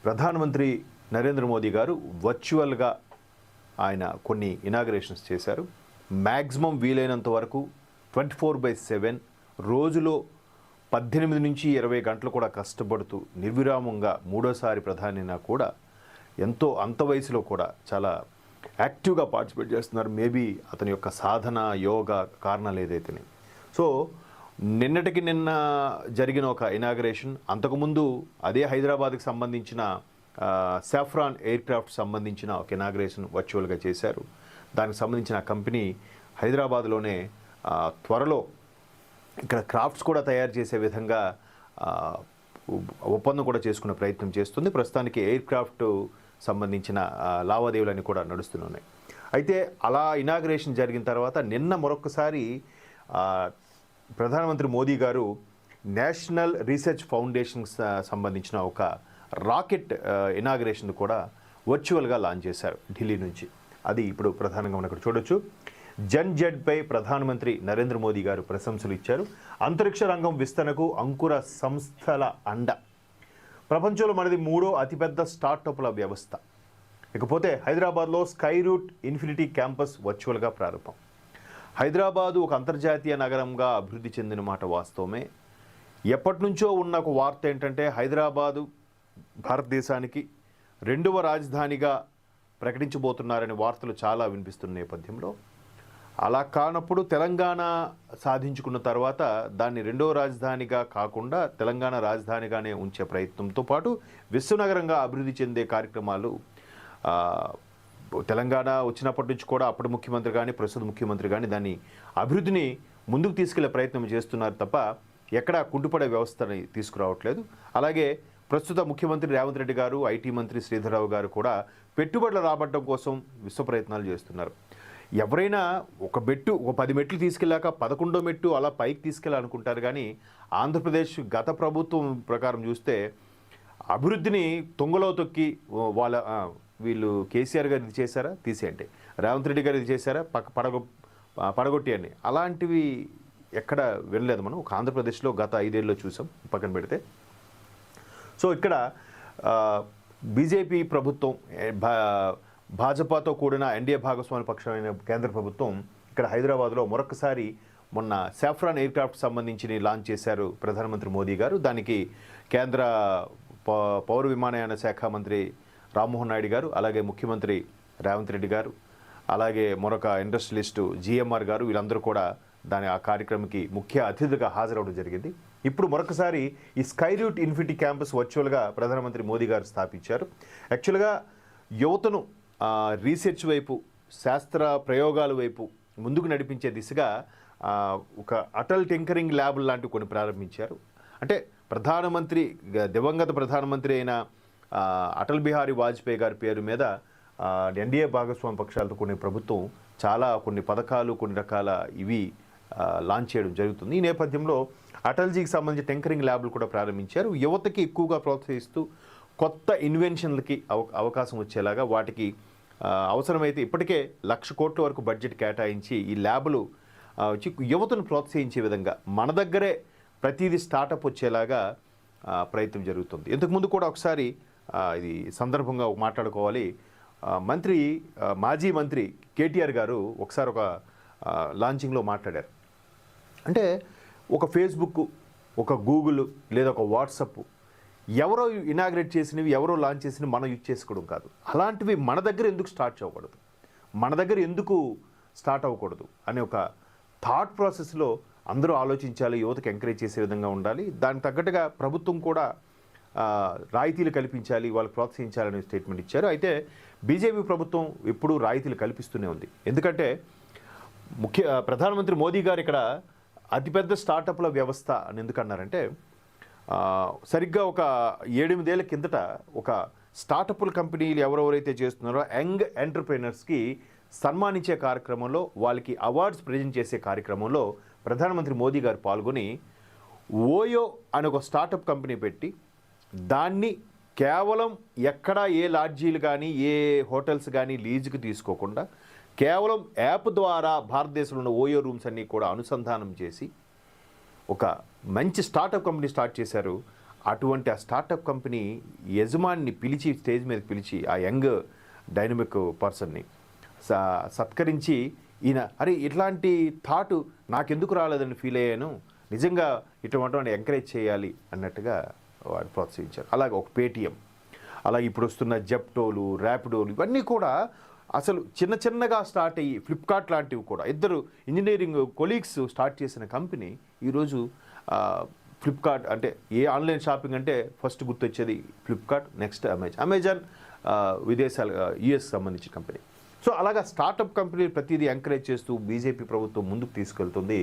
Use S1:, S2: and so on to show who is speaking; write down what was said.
S1: ప్రధానమంత్రి నరేంద్ర మోదీ గారు వర్చువల్గా ఆయన కొన్ని ఇనాగరేషన్స్ చేశారు. మ్యాక్సిమం వీలైనంత వరకు 24/7 రోజులో 18 నుంచి 20 గంటలు కూడా కష్టపడుతూ నిర్విరామంగా మూడోసారి ప్రధానినా కూడా ఎంతో అంత వయసులో కూడా చాలా యాక్టివ్గా పార్టిసిపేట్ చేస్తున్నారు. మేబీ అతని యొక్క సాధన యోగా కారణాలు ఏదైతేనే. సో నిన్నటికి నిన్న జరిగిన ఒక ఇనాగరేషన్, అంతకుముందు అదే హైదరాబాద్కి సంబంధించిన సాఫ్రాన్ ఎయిర్క్రాఫ్ట్ సంబంధించిన ఒక ఇనాగరేషన్ వర్చువల్గా చేశారు. దానికి సంబంధించిన కంపెనీ హైదరాబాద్లోనే త్వరలో ఇక్కడ క్రాఫ్ట్స్ కూడా తయారు చేసే విధంగా ఒప్పందం కూడా చేసుకునే ప్రయత్నం చేస్తుంది. ప్రస్తుతానికి ఎయిర్క్రాఫ్ట్ సంబంధించిన లావాదేవీలన్నీ కూడా నడుస్తున్నాయి. అయితే అలా ఇనాగరేషన్ జరిగిన తర్వాత నిన్న మరొకసారి ప్రధానమంత్రి మోదీ గారు నేషనల్ రీసెర్చ్ ఫౌండేషన్కి సంబంధించిన ఒక రాకెట్ ఇనాగరేషన్ కూడా వర్చువల్గా లాంచ్ చేశారు ఢిల్లీ నుంచి. అది ఇప్పుడు ప్రధానంగా మనం ఇక్కడ చూడొచ్చు. జన్జెడ్పై ప్రధానమంత్రి నరేంద్ర మోదీ గారు ప్రశంసలు ఇచ్చారు. అంతరిక్ష రంగం విస్తరణకు అంకుర సంస్థల అండ. ప్రపంచంలో మనది 3వ అతిపెద్ద స్టార్టప్ల వ్యవస్థ. ఇకపోతే హైదరాబాద్లో స్కై రూట్ ఇన్ఫినిటీ క్యాంపస్ వర్చువల్గా ప్రారంభం. హైదరాబాదు ఒక అంతర్జాతీయ నగరంగా అభివృద్ధి చెందిన మాట వాస్తవమే. ఎప్పటి నుంచో ఉన్న ఒక వార్త ఏంటంటే హైదరాబాదు భారతదేశానికి 2వ రాజధానిగా ప్రకటించబోతున్నారనే వార్తలు చాలా వినిపిస్తున్న నేపథ్యంలో అలా కానప్పుడు తెలంగాణ సాధించుకున్న తర్వాత దాన్ని 2వ రాజధానిగా కాకుండా తెలంగాణ రాజధానిగానే ఉంచే ప్రయత్నంతో పాటు విశ్వనగరంగా అభివృద్ధి చెందే కార్యక్రమాలు తెలంగాణ వచ్చినప్పటి నుంచి కూడా అప్పటి ముఖ్యమంత్రి కానీ ప్రస్తుత ముఖ్యమంత్రి కానీ దాన్ని అభివృద్ధిని ముందుకు తీసుకెళ్లే ప్రయత్నం చేస్తున్నారు తప్ప ఎక్కడా కుంటుపడే వ్యవస్థని తీసుకురావట్లేదు. అలాగే ప్రస్తుత ముఖ్యమంత్రి రేవంత్ రెడ్డి గారు, ఐటీ మంత్రి శ్రీధర్రావు గారు కూడా పెట్టుబడులు రాబట్టడం కోసం విశ్వ ప్రయత్నాలు చేస్తున్నారు. ఎవరైనా ఒక 10 మెట్లు తీసుకెళ్ళాక 11వ మెట్టు అలా పైకి తీసుకెళ్ళాలనుకుంటారు. కానీ ఆంధ్రప్రదేశ్ గత ప్రభుత్వం ప్రకారం చూస్తే అభివృద్ధిని తొంగలో తొక్కి వీళ్ళు కేసీఆర్ గారు ఇది చేశారా తీసేయండి, రేవంత్ రెడ్డి గారు ఇది చేశారా పడగొట్టేయండి, అలాంటివి ఎక్కడ వెళ్ళలేదు. మనం ఒక ఆంధ్రప్రదేశ్లో గత 5 ఏళ్ళలో చూసాం పక్కన పెడితే. సో ఇక్కడ బీజేపీ ప్రభుత్వం భాజపాతో కూడిన ఎన్డీఏ భాగస్వామి పక్షమైన కేంద్ర ప్రభుత్వం ఇక్కడ హైదరాబాద్లో మరొకసారి మొన్న సాఫ్రాన్ ఎయిర్క్రాఫ్ట్ సంబంధించి లాంచ్ చేశారు ప్రధానమంత్రి మోదీ గారు. దానికి కేంద్ర పౌర విమానయాన శాఖ మంత్రి రామ్మోహన్ నాయుడు గారు, అలాగే ముఖ్యమంత్రి రేవంత్ రెడ్డి గారు, అలాగే మరొక ఇండస్ట్రియలిస్టు జిఎంఆర్ గారు, వీళ్ళందరూ కూడా ఆ కార్యక్రమానికి ముఖ్య అతిథిగా హాజరవడం జరిగింది. ఇప్పుడు మరొకసారి ఈ స్కై రూట్ ఇన్ఫినిటీ క్యాంపస్ వర్చువల్గా ప్రధానమంత్రి మోదీ గారు స్థాపించారు. యాక్చువల్గా యువతను రీసెర్చ్ వైపు, శాస్త్ర ప్రయోగాల వైపు ముందుకు నడిపించే దిశగా ఒక అటల్ టింకరింగ్ ల్యాబ్ లాంటివి కొన్ని ప్రారంభించారు. అంటే దివంగత ప్రధానమంత్రి అయిన అటల్ బిహారీ వాజ్పేయి గారి పేరు మీద ఎన్డీఏ భాగస్వామి పక్షాలతో ప్రభుత్వం కొన్ని పథకాలు, కొన్ని రకాల ఇవి లాంచ్ చేయడం జరుగుతుంది. ఈ నేపథ్యంలో అటల్జీకి సంబంధించిన టింకరింగ్ ల్యాబ్లు కూడా ప్రారంభించారు. యువతకి ఎక్కువగా ప్రోత్సహిస్తూ కొత్త ఇన్వెన్షన్లకి అవకాశం వచ్చేలాగా వాటికి అవసరమైతే ఇప్పటికే 1,00,000 కోట్ల వరకు బడ్జెట్ కేటాయించి ఈ ల్యాబులు వచ్చి యువతను ప్రోత్సహించే విధంగా మన దగ్గరే ప్రతిదీ స్టార్టప్ వచ్చేలాగా ప్రయత్నం జరుగుతుంది. ఇంతకుముందు కూడా ఒకసారి ఇది సందర్భంగా మాట్లాడుకోవాలి. మాజీ మంత్రి కేటీఆర్ గారు ఒకసారి ఒక లాంచింగ్లో మాట్లాడారు. అంటే ఒక ఫేస్బుక్, ఒక గూగుల్ లేదా ఒక వాట్సప్ ఎవరో ఇనాగ్రేట్ చేసినవి, ఎవరో లాంచ్ చేసినవి మనం యూజ్ చేసుకోవడం కాదు. అలాంటివి మన దగ్గర ఎందుకు స్టార్ట్ అవ్వకూడదు, మన దగ్గర ఎందుకు స్టార్ట్ అవ్వకూడదు అనే ఒక థాట్ ప్రాసెస్లో అందరూ ఆలోచించాలి. యువతకు ఎంకరేజ్ చేసే విధంగా ఉండాలి. దానికి తగ్గట్టుగా ప్రభుత్వం కూడా రాయితీలు కల్పించాలి, వాళ్ళు ప్రోత్సహించాలనే స్టేట్మెంట్ ఇచ్చారు. అయితే బీజేపీ ప్రభుత్వం ఎప్పుడూ రాయితీలు కల్పిస్తూనే ఉంది. ఎందుకంటే ప్రధానమంత్రి మోదీ గారు ఇక్కడ అతిపెద్ద స్టార్టప్ల వ్యవస్థ అని ఎందుకన్నారంటే సరిగ్గా ఒక 7-8 ఏళ్ల కిందట ఒక స్టార్టప్ల కంపెనీలు ఎవరెవరైతే చేస్తున్నారో యంగ్ ఎంటర్ప్రెనర్స్కి సన్మానించే కార్యక్రమంలో, వాళ్ళకి అవార్డ్స్ ప్రజెంట్ చేసే కార్యక్రమంలో ప్రధానమంత్రి మోదీ గారు పాల్గొని ఓయో అనే ఒక స్టార్టప్ కంపెనీ పెట్టి దాన్ని కేవలం ఎక్కడ ఏ లాడ్జీలు కానీ ఏ హోటల్స్ కానీ లీజుకి తీసుకోకుండా కేవలం యాప్ ద్వారా భారతదేశంలో ఉన్న ఓయో రూమ్స్ అన్నీ కూడా అనుసంధానం చేసి ఒక మంచి స్టార్టప్ కంపెనీ స్టార్ట్ చేశారు. అటువంటి ఆ స్టార్టప్ కంపెనీ యజమానిని పిలిచి స్టేజ్ మీదకి పిలిచి ఆ యంగ్ డైనమిక్ పర్సన్ని సత్కరించి ఈయన అరే ఇట్లాంటి థాట్ నాకెందుకు రాలేదని ఫీల్ అయ్యాను, నిజంగా ఇటువంటి ఎంకరేజ్ చేయాలి అన్నట్టుగా వారు ప్రోత్సహించారు. అలాగే ఒక పేటిఎం, అలాగే ఇప్పుడు వస్తున్న జెప్టోలు, ర్యాపిడోలు ఇవన్నీ కూడా అసలు చిన్నగా స్టార్ట్ అయ్యి ఫ్లిప్కార్ట్ లాంటివి కూడా ఇద్దరు ఇంజనీరింగ్ కొలీగ్స్ స్టార్ట్ చేసిన కంపెనీ ఈరోజు ఫ్లిప్కార్ట్ అంటే ఏ ఆన్లైన్ షాపింగ్ అంటే ఫస్ట్ గుర్తొచ్చేది ఫ్లిప్కార్ట్, నెక్స్ట్ అమెజాన్ విదేశాలు యుఎస్ సంబంధించిన కంపెనీ. సో అలాగా స్టార్టప్ కంపెనీ ప్రతిదీ ఎంకరేజ్ చేస్తూ బీజేపీ ప్రభుత్వం ముందుకు తీసుకెళ్తుంది.